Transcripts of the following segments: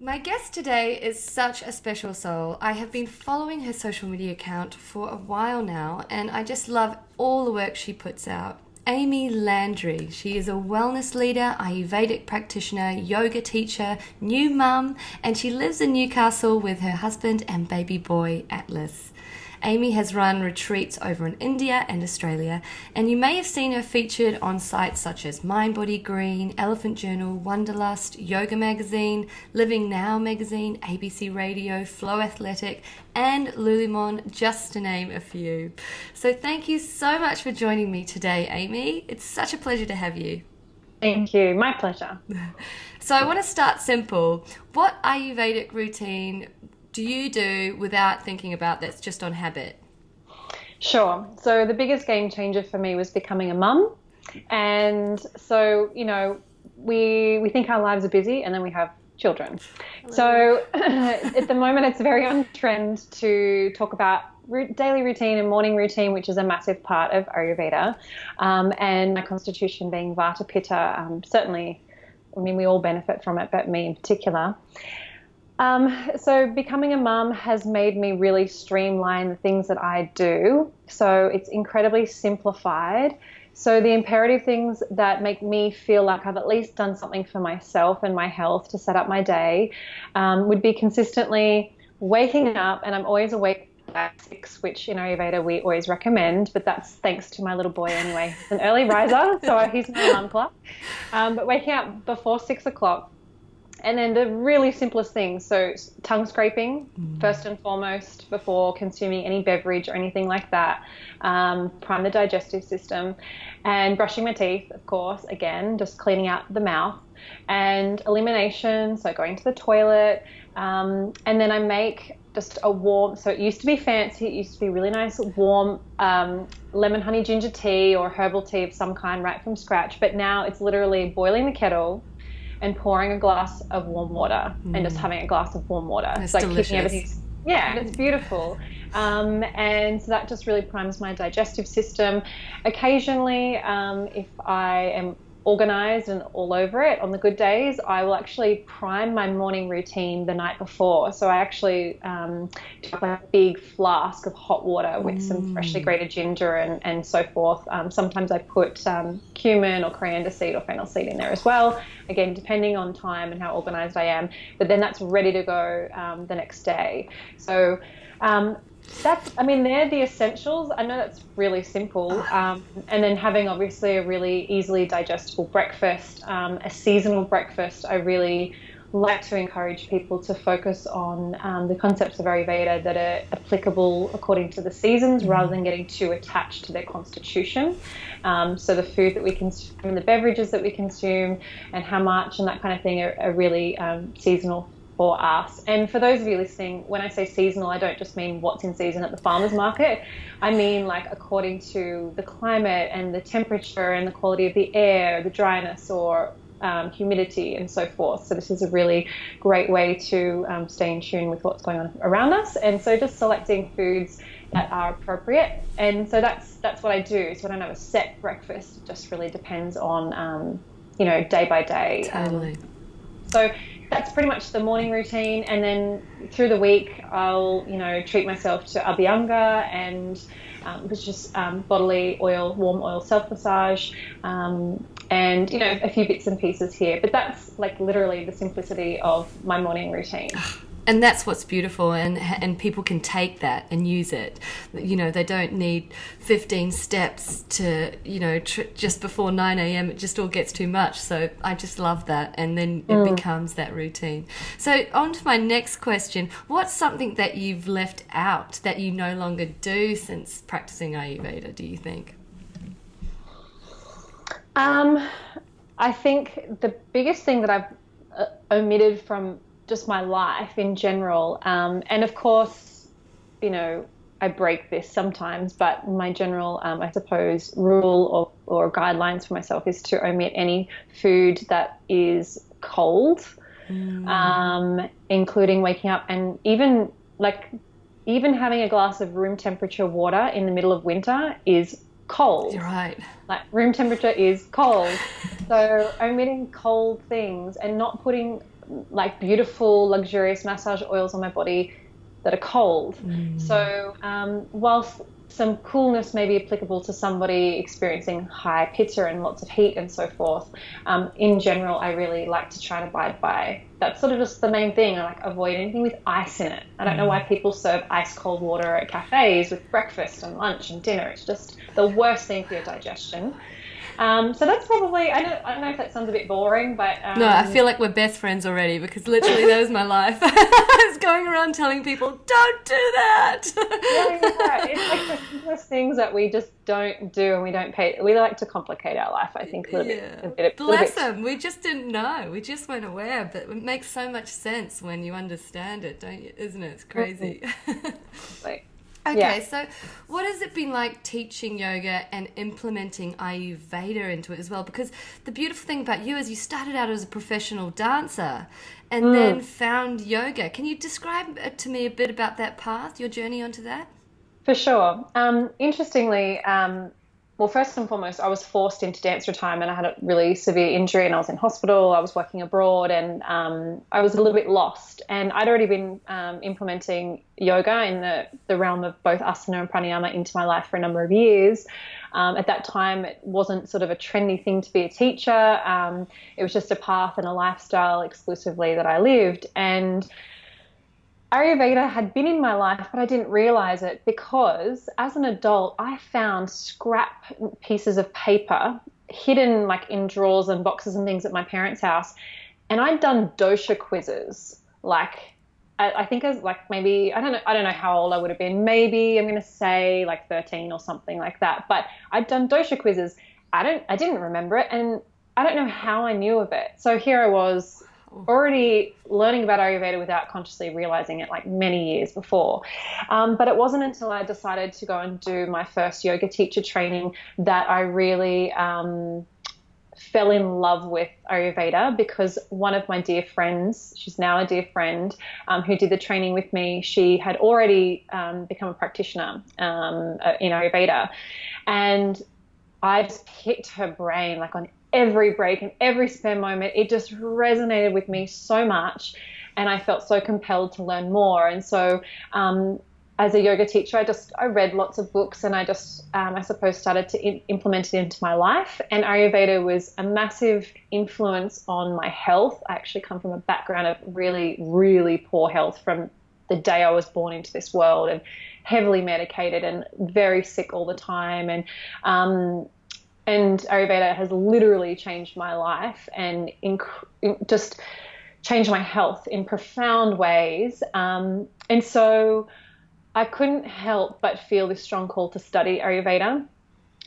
My guest today is such a special soul. I have been following her social media account for a while now, and I just love all the work she puts out. Amy Landry. She is a wellness leader, Ayurvedic practitioner, yoga teacher, new mum, and she lives in Newcastle with her husband and baby boy, Atlas. Amy has run retreats over in India and Australia, and you may have seen her featured on sites such as Mind Body Green, Elephant Journal, Wanderlust, Yoga Magazine, Living Now Magazine, ABC Radio, Flow Athletic, and Lululemon, just to name a few. So thank you so much for joining me today, Amy. It's such a pleasure to have you. Thank you. My pleasure. So I want to start simple. What Ayurvedic routine do you do without thinking about that's just on habit? Sure. So the biggest game changer for me was becoming a mum. And so, we think our lives are busy and then we have children. So at the moment, it's very on trend to talk about daily routine and morning routine, which is a massive part of Ayurveda. And my constitution being Vata Pitta, certainly, we all benefit from it, but me in particular. So becoming a mum has made me really streamline the things that I do. So it's incredibly simplified. So the imperative things that make me feel like I've at least done something for myself and my health to set up my day would be consistently waking up, and I'm always awake at 6, which in Ayurveda we always recommend, but that's thanks to my little boy anyway. He's an early riser, so he's my alarm clock. But waking up before 6 o'clock. And then the really simplest things, so tongue scraping, first and foremost, before consuming any beverage or anything like that, prime the digestive system, and brushing my teeth, of course, again, just cleaning out the mouth, and elimination, so going to the toilet, and then I make just a warm, so it used to be fancy, it used to be really nice, warm lemon honey ginger tea or herbal tea of some kind right from scratch, but now it's literally boiling the kettle and pouring a glass of warm water and just having a glass of warm water. That's it's like delicious. keeping everything, and it's beautiful. And so that just really primes my digestive system. Occasionally, if I am organized and all over it on the good days, I will actually prime my morning routine the night before. So I actually do a big flask of hot water with some freshly grated ginger and so forth. Sometimes I put cumin or coriander seed or fennel seed in there as well, again depending on time and how organized I am, but then that's ready to go the next day. So they're the essentials. I know that's really simple. And then having obviously a really easily digestible breakfast, a seasonal breakfast. I really like to encourage people to focus on the concepts of Ayurveda that are applicable according to the seasons rather than getting too attached to their constitution. So the food that we consume and the beverages that we consume and how much and that kind of thing are really seasonal for us. And for those of you listening, when I say seasonal, I don't just mean what's in season at the farmer's market. I mean like according to the climate and the temperature and the quality of the air, the dryness or humidity and so forth. So this is a really great way to stay in tune with what's going on around us. And so just selecting foods that are appropriate. And so that's what I do. So I don't have a set breakfast. It just really depends on, day by day. Totally. So that's pretty much the morning routine, and then through the week I'll treat myself to Abhyanga and which is just bodily oil, warm oil self-massage, and a few bits and pieces here, but that's like literally the simplicity of my morning routine. And that's what's beautiful, and people can take that and use it. They don't need 15 steps to, just before 9 a.m. It just all gets too much. So I just love that. And then it becomes that routine. So on to my next question. What's something that you've left out that you no longer do since practicing Ayurveda, do you think? I think the biggest thing that I've omitted from just my life in general, and of course, I break this sometimes, but my general, I suppose, rule or guidelines for myself is to omit any food that is cold, including waking up and even having a glass of room temperature water in the middle of winter is cold. You're right. Like room temperature is cold. So omitting cold things and not putting like beautiful, luxurious massage oils on my body that are cold. So whilst some coolness may be applicable to somebody experiencing high pitta and lots of heat and so forth, in general, I really like to try and abide by. That's sort of just the main thing. I like avoid anything with ice in it. I don't know why people serve ice cold water at cafes with breakfast and lunch and dinner. It's just the worst thing for your digestion. So that's probably, I don't know if that sounds a bit boring, but... No, I feel like we're best friends already, because literally that was my life. I was going around telling people, don't do that. Yeah. It's like the simplest things that we just don't do, and we like to complicate our life, I think, a bit. Bless them. We just didn't know. We just weren't aware, but it makes so much sense when you understand it, don't you? Isn't it? It's crazy. Okay, so what has it been like teaching yoga and implementing Ayurveda into it as well? Because the beautiful thing about you is you started out as a professional dancer and then found yoga. Can you describe to me a bit about that path, your journey onto that? For sure. Interestingly, well, first and foremost, I was forced into dance retirement. I had a really severe injury and I was in hospital. I was working abroad and I was a little bit lost. And I'd already been implementing yoga in the realm of both asana and pranayama into my life for a number of years. At that time, it wasn't sort of a trendy thing to be a teacher. It was just a path and a lifestyle exclusively that I lived. And Ayurveda had been in my life, but I didn't realize it because as an adult, I found scrap pieces of paper hidden like in drawers and boxes and things at my parents' house. And I'd done dosha quizzes. Like, I think as like maybe, I don't know how old I would have been. Maybe I'm going to say like 13 or something like that. But I'd done dosha quizzes. I didn't remember it. And I don't know how I knew of it. So here I was, already learning about Ayurveda without consciously realizing it like many years before. But it wasn't until I decided to go and do my first yoga teacher training that I really fell in love with Ayurveda, because one of my dear friends, she's now a dear friend, who did the training with me, she had already become a practitioner in Ayurveda. And I just picked her brain like on every break and every spare moment. It just resonated with me so much and I felt so compelled to learn more. And so as a yoga teacher, I read lots of books and I just, I suppose, started to implement it into my life. And Ayurveda was a massive influence on my health. I actually come from a background of really, really poor health from the day I was born into this world, and heavily medicated and very sick all the time. And Ayurveda has literally changed my life and just changed my health in profound ways. And so I couldn't help but feel this strong call to study Ayurveda.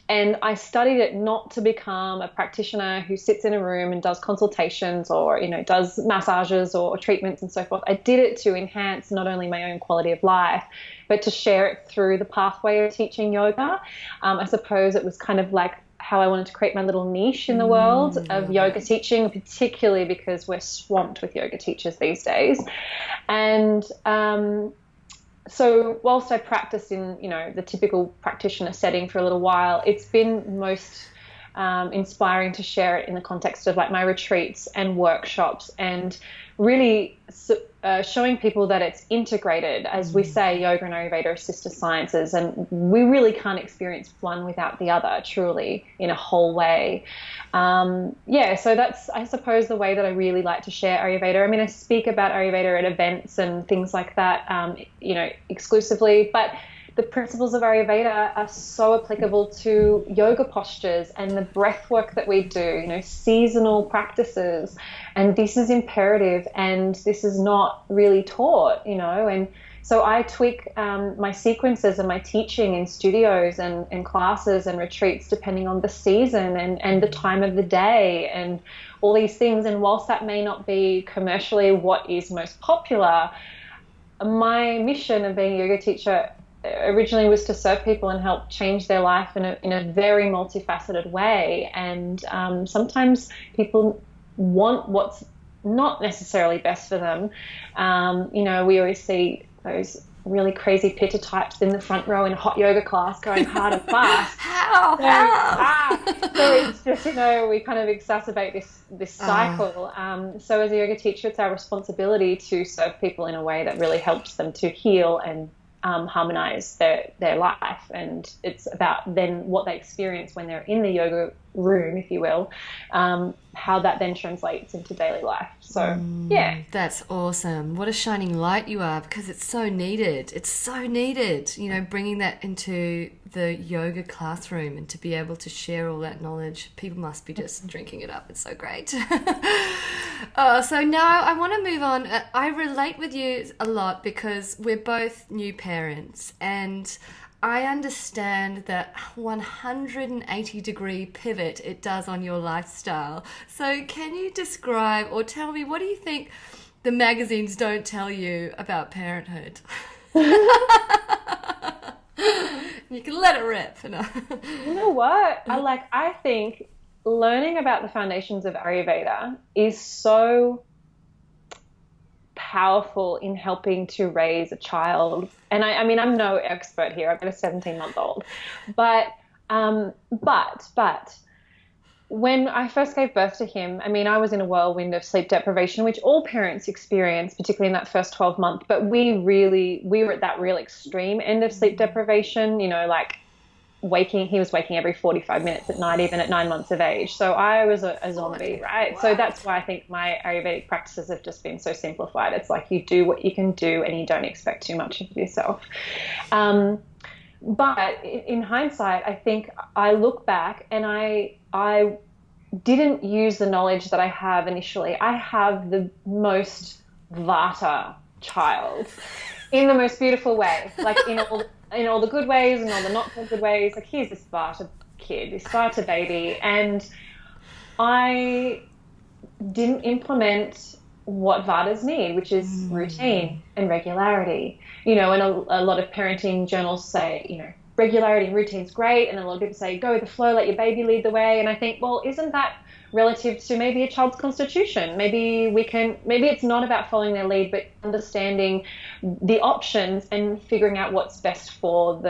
And I studied it not to become a practitioner who sits in a room and does consultations or, does massages or treatments and so forth. I did it to enhance not only my own quality of life, but to share it through the pathway of teaching yoga. I suppose it was kind of like how I wanted to create my little niche in the world of yoga teaching, particularly because we're swamped with yoga teachers these days. And so whilst I practiced in, the typical practitioner setting for a little while, it's been most inspiring to share it in the context of like my retreats and workshops, and really showing people that it's integrated. As we say, yoga and Ayurveda are sister sciences, and we really can't experience one without the other, truly, in a whole way. So that's, I suppose, the way that I really like to share Ayurveda. I mean, I speak about Ayurveda at events and things like that, exclusively, but the principles of Ayurveda are so applicable to yoga postures and the breath work that we do, seasonal practices. And this is imperative, and this is not really taught, and so I tweak my sequences and my teaching in studios and classes and retreats depending on the season and the time of the day and all these things. And whilst that may not be commercially what is most popular, my mission of being a yoga teacher originally was to serve people and help change their life in a very multifaceted way. And sometimes people want what's not necessarily best for them. We always see those really crazy pitta types in the front row in a hot yoga class going hard and fast. How? So it's just, we kind of exacerbate this cycle. So as a yoga teacher, it's our responsibility to serve people in a way that really helps them to heal and harmonize their life. And it's about then what they experience when they're in the yoga room, if you will, how that then translates into daily life. So yeah, that's awesome. What a shining light you are, because it's so needed. It's so needed, bringing that into the yoga classroom and to be able to share all that knowledge. People must be just drinking it up. It's so great. So now I want to move on. I relate with you a lot because we're both new parents, and I understand that 180-degree pivot it does on your lifestyle. So can you describe or tell me, what do you think the magazines don't tell you about parenthood? You can let it rip. You know what? I think learning about the foundations of Ayurveda is so powerful in helping to raise a child. And I mean, I'm no expert here. I've got a 17-month-old, but when I first gave birth to him, I mean, I was in a whirlwind of sleep deprivation, which all parents experience, particularly in that first 12 months. But we were at that real extreme end of sleep deprivation, he was waking every 45 minutes at night, even at 9 months of age. So I was a zombie, right? Wow. So that's why I think my Ayurvedic practices have just been so simplified. It's like you do what you can do and you don't expect too much of yourself. But in hindsight, I think I look back and I didn't use the knowledge that I have initially. I have the most Vata child in the most beautiful way, like in all the good ways and all the not so good ways. Like, here's this Vata kid, this Vata baby, and I didn't implement what Vatas need, which is routine and regularity. And a lot of parenting journals say, regularity and routine's great, and then a lot of people say, go with the flow, let your baby lead the way. And I think, well, isn't that relative to maybe a child's constitution? Maybe it's not about following their lead, but understanding the options and figuring out what's best for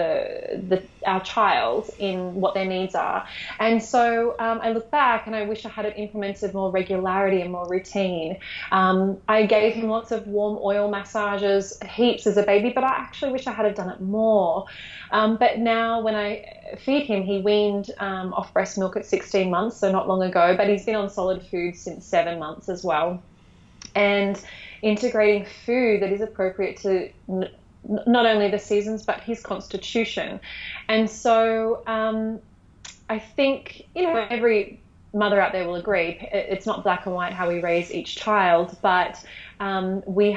our child in what their needs are. And so I look back and I wish I had implemented more regularity and more routine. I gave him lots of warm oil massages, heaps as a baby, but I actually wish I had done it more. But now when I feed him, he weaned off breast milk at 16 months, so not long ago, but he's been on solid food since 7 months as well. And integrating food that is appropriate to not only the seasons, but his constitution. And so I think, every mother out there will agree, it's not black and white how we raise each child, but we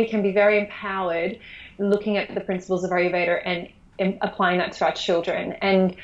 can be very empowered looking at the principles of Ayurveda and applying that to our children. And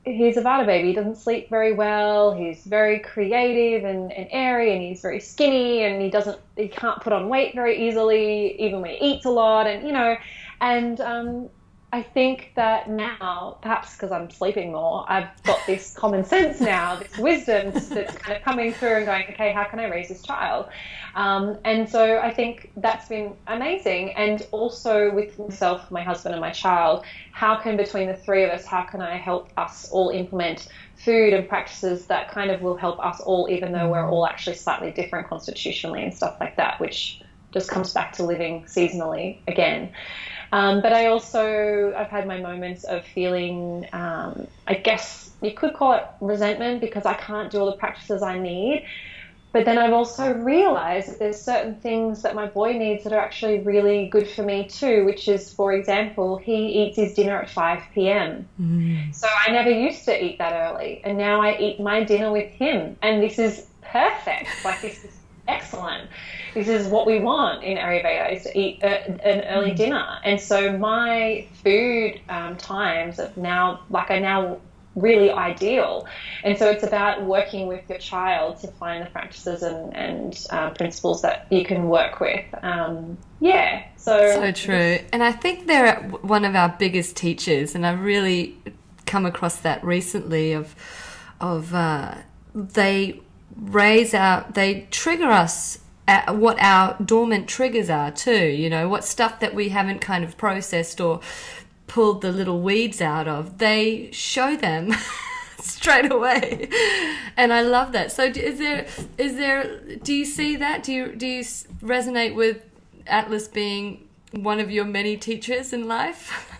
he's a Vata baby. He doesn't sleep very well. He's very creative and airy, and he's very skinny, and he can't put on weight very easily, even when he eats a lot. And I think that now, perhaps because I'm sleeping more, I've got this common sense now, this wisdom that's kind of coming through and going, okay, how can I raise this child? And so I think that's been amazing. And also with myself, my husband and my child, between the three of us, how can I help us all implement food and practices that kind of will help us all, even though we're all actually slightly different constitutionally and stuff like that, which just comes back to living seasonally again. But I've had my moments of feeling, I guess you could call it resentment, because I can't do all the practices I need. But then I've also realized that there's certain things that my boy needs that are actually really good for me too, which is, for example, he eats his dinner at 5 p.m. So I never used to eat that early. And now I eat my dinner with him. And this is perfect. This is excellent. This is what we want in Ayurveda, is to eat an early dinner. And so my food times are now really ideal. And so it's about working with your child to find the practices and principles that you can work with. So true. And I think they're one of our biggest teachers, and I've really come across that recently of they trigger us what our dormant triggers are too, you know, what stuff that we haven't kind of processed or pulled the little weeds out of, they show them straight away. And I love that. So do you see that? Do you resonate with Atlas being one of your many teachers in life?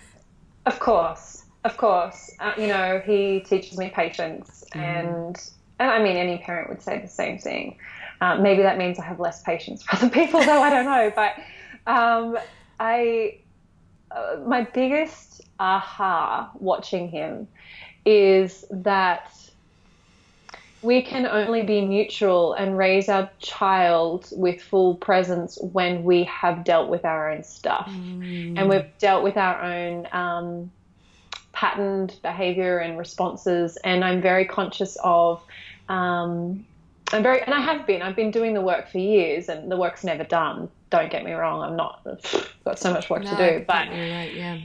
Of course. You know, he teaches me patience, and I mean, any parent would say the same thing. Maybe that means I have less patience for other people, though, I don't know. But my biggest aha watching him is that we can only be neutral and raise our child with full presence when we have dealt with our own stuff and we've dealt with our own patterned behavior and responses. And I'm very conscious of, I've been doing the work for years, and the work's never done. Don't get me wrong. Got so much work to do, but right, yeah.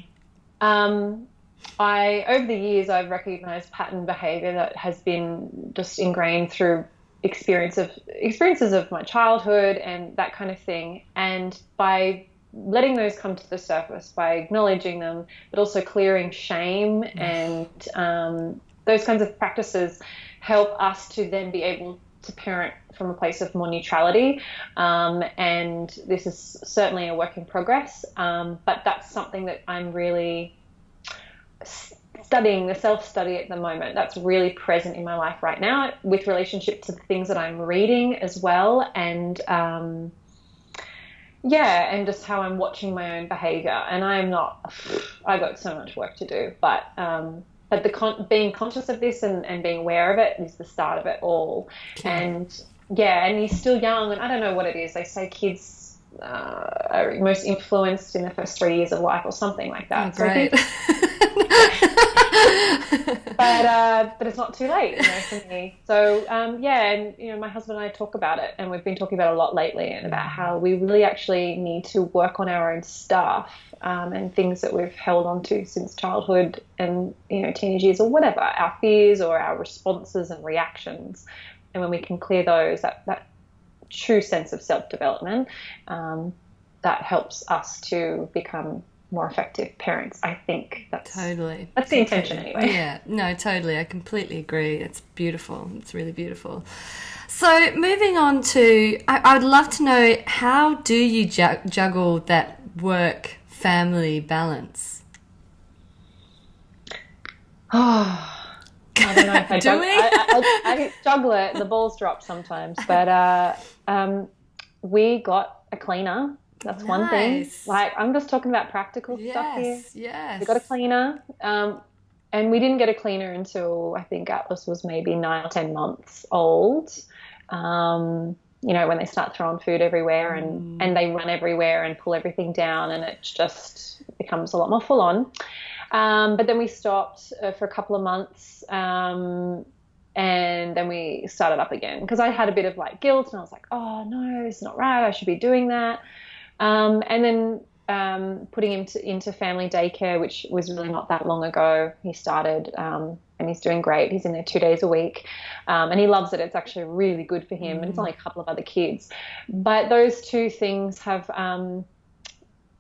Over the years, I've recognized pattern behavior that has been just ingrained through experiences of my childhood and that kind of thing. And by letting those come to the surface, by acknowledging them, but also clearing shame and those kinds of practices help us to then be able to parent from a place of more neutrality. And this is certainly a work in progress. But that's something that I'm really studying, the self-study at the moment. That's really present in my life right now with relationship to the things that I'm reading as well. And and just how I'm watching my own behavior. And I've got so much work to do, but being conscious of this and being aware of it is the start of it all. Okay. And he's still young, and I don't know what it is. They say kids are most influenced in the first 3 years of life or something like that. Oh, great. But it's not too late, you know, for me. So, and, you know, my husband and I talk about it, and we've been talking about it a lot lately, and about how we really actually need to work on our own stuff and things that we've held on to since childhood and, you know, teenage years or whatever, our fears or our responses and reactions. And when we can clear those, that true sense of self-development, that helps us to become more effective parents. I think that's the intention anyway. Yeah, no, totally. I completely agree. It's beautiful. It's really beautiful. So moving on to, I would love to know, how do you juggle that work-family balance? Oh, I don't know if I I juggle it. The balls drop sometimes. But we got a cleaner. That's nice. One thing. Like, I'm just talking about practical stuff here. Yes. We got a cleaner. And we didn't get a cleaner until I think Atlas was maybe 9 or 10 months old. You know, when they start throwing food everywhere and they run everywhere and pull everything down, and it just becomes a lot more full on. But then we stopped for a couple of months, and then we started up again because I had a bit of like guilt, and I was like, oh no, it's not right. I should be doing that. And then putting him into family daycare, which was really not that long ago. He started, and he's doing great. He's in there 2 days a week, and he loves it. It's actually really good for him, and it's only a couple of other kids. But those two things have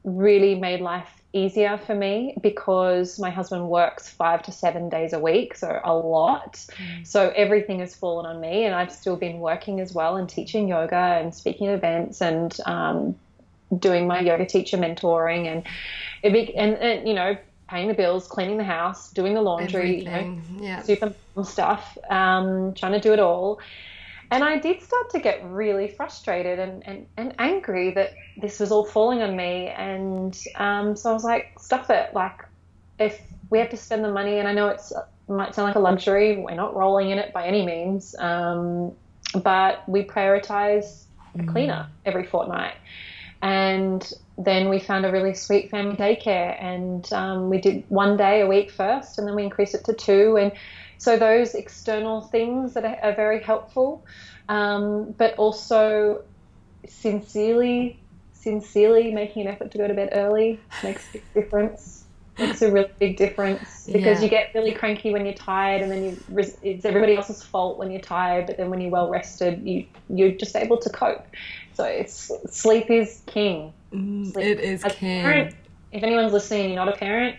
really made life easier for me because my husband works 5 to 7 days a week, so a lot. So everything has fallen on me, and I've still been working as well and teaching yoga and speaking at events and doing my yoga teacher mentoring and you know, paying the bills, cleaning the house, doing the laundry, super stuff, trying to do it all. And I did start to get really frustrated and angry that this was all falling on me. And so I was like, stuff it. Like, if we have to spend the money, and I know it might sound like a luxury, we're not rolling in it by any means, but we prioritize a cleaner every fortnight. And then we found a really sweet family daycare, and we did 1 day a week first, and then we increased it to 2. And so those external things that are very helpful, but also sincerely making an effort to go to bed early makes a big difference. Makes a really big difference because you get really cranky when you're tired, and then it's everybody else's fault when you're tired. But then when you're well rested, you're just able to cope. So sleep is king. It is As a king. parent, if anyone's listening, you're not a parent,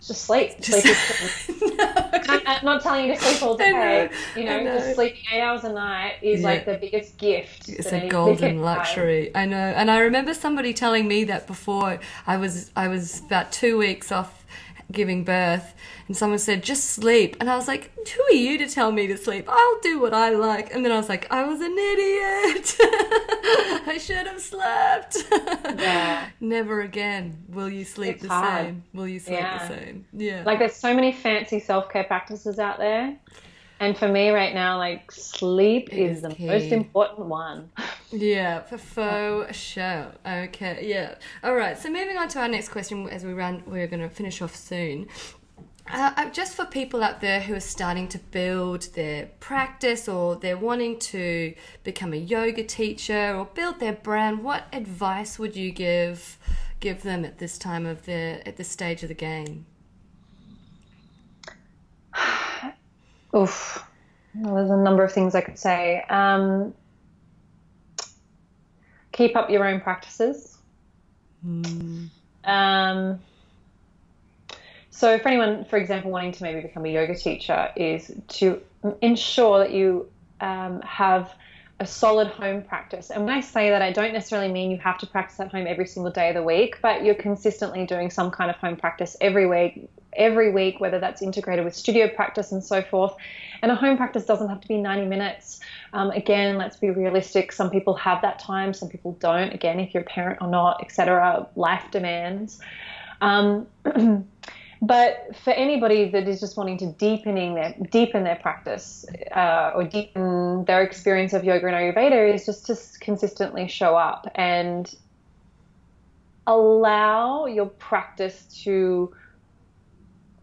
just sleep. Sleep is king. I'm not telling you to sleep all day. Just sleeping 8 hours a night is like the biggest gift. It's a golden luxury. I know. And I remember somebody telling me that before I was about 2 weeks off giving birth, and someone said, just sleep. And I was like, who are you to tell me to sleep? I'll do what I like. And then I was like, I was an idiot. I should have slept. Yeah. Never again will you sleep the same. Will you sleep the same? Yeah. Like, there's so many fancy self-care practices out there. And for me right now, like, sleep is the most important one. Yeah, for sure. Okay, yeah. All right, so moving on to our next question as we're going to finish off soon. Just for people out there who are starting to build their practice, or they're wanting to become a yoga teacher or build their brand, what advice would you give them at this time at this stage of the game? Oof. Well, there's a number of things I could say. Keep up your own practices. So for anyone, for example, wanting to maybe become a yoga teacher, is to ensure that you have a solid home practice. And when I say that, I don't necessarily mean you have to practice at home every single day of the week, but you're consistently doing some kind of home practice every week, whether that's integrated with studio practice and so forth. And a home practice doesn't have to be 90 minutes. Again, let's be realistic. Some people have that time, some people don't. Again, if you're a parent or not, etc., life demands. But for anybody that is just wanting to deepen their practice or deepen their experience of yoga and Ayurveda, is just to consistently show up and allow your practice to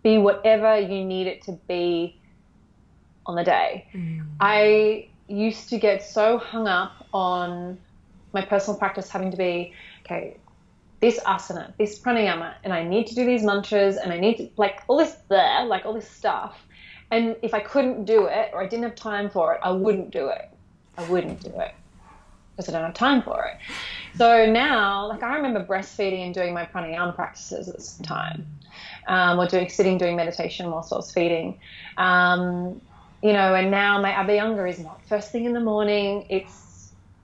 be whatever you need it to be on the day. I used to get so hung up on my personal practice having to be, okay, this asana, this pranayama, and I need to do these mantras, and I need to, like, all this stuff. And if I couldn't do it, or I didn't have time for it, I wouldn't do it. Because I don't have time for it. So now, like, I remember breastfeeding and doing my pranayama practices at some time, or doing meditation whilst I was feeding. And now my Abhyanga is not first thing in the morning. It's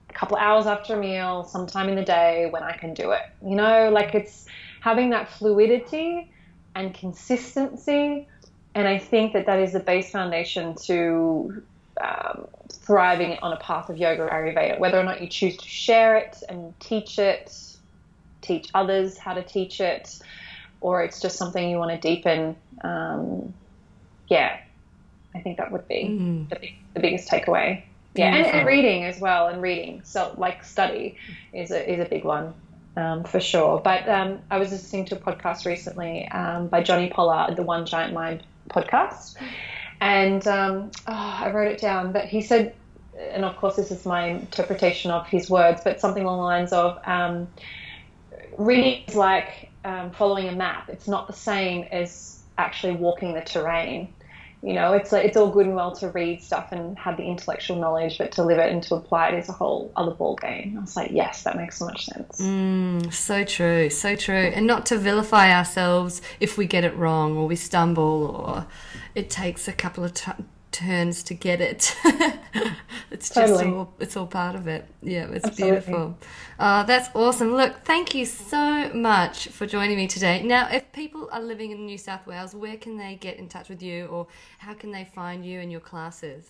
a couple of hours after a meal, sometime in the day when I can do it. Like, it's having that fluidity and consistency. And I think that is the base foundation to thriving on a path of yoga or Ayurveda, whether or not you choose to share it and teach others how to teach it, or it's just something you want to deepen. I think that would be the biggest takeaway. Yeah, and reading as well, so like study is a big one, for sure. But I was listening to a podcast recently by Johnny Pollard, the One Giant Mind podcast, and I wrote it down, but he said, and of course this is my interpretation of his words, but something along the lines of reading is like following a map. It's not the same as actually walking the terrain. It's all good and well to read stuff and have the intellectual knowledge, but to live it and to apply it is a whole other ball game. I was like, yes, that makes so much sense. So true, so true. And not to vilify ourselves if we get it wrong, or we stumble, or it takes a couple of turns to get it. It's just it's all part of it. Yeah, it's Absolutely. Beautiful. That's awesome. Look, thank you so much for joining me today. Now, if people are living in New South Wales, where can they get in touch with you, or how can they find you and your classes?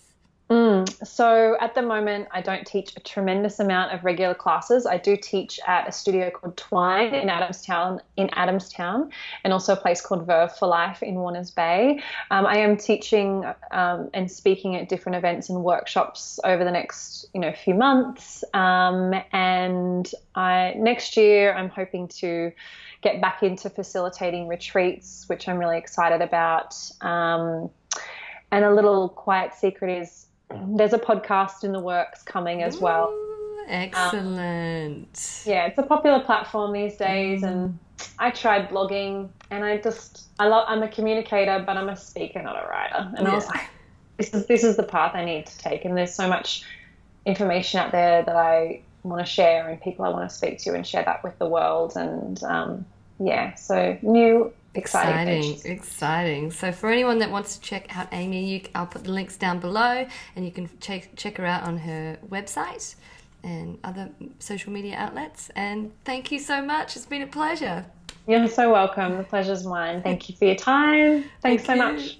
So at the moment, I don't teach a tremendous amount of regular classes. I do teach at a studio called Twine in Adamstown, and also a place called Verve for Life in Warners Bay. I am teaching and speaking at different events and workshops over the next few months. And next year, I'm hoping to get back into facilitating retreats, which I'm really excited about. And a little quiet secret is, there's a podcast in the works coming as well. Excellent. It's a popular platform these days, and I tried blogging, and I'm a communicator, but I'm a speaker, not a writer. And I was like, this is the path I need to take. And there's so much information out there that I want to share and people I want to speak to and share that with the world. And so new, exciting. Exciting. So for anyone that wants to check out Amy, I'll put the links down below, and you can check her out on her website and other social media outlets. And thank you so much. It's been a pleasure. You're so welcome. The pleasure's mine. Thank you for your time. Thanks so much.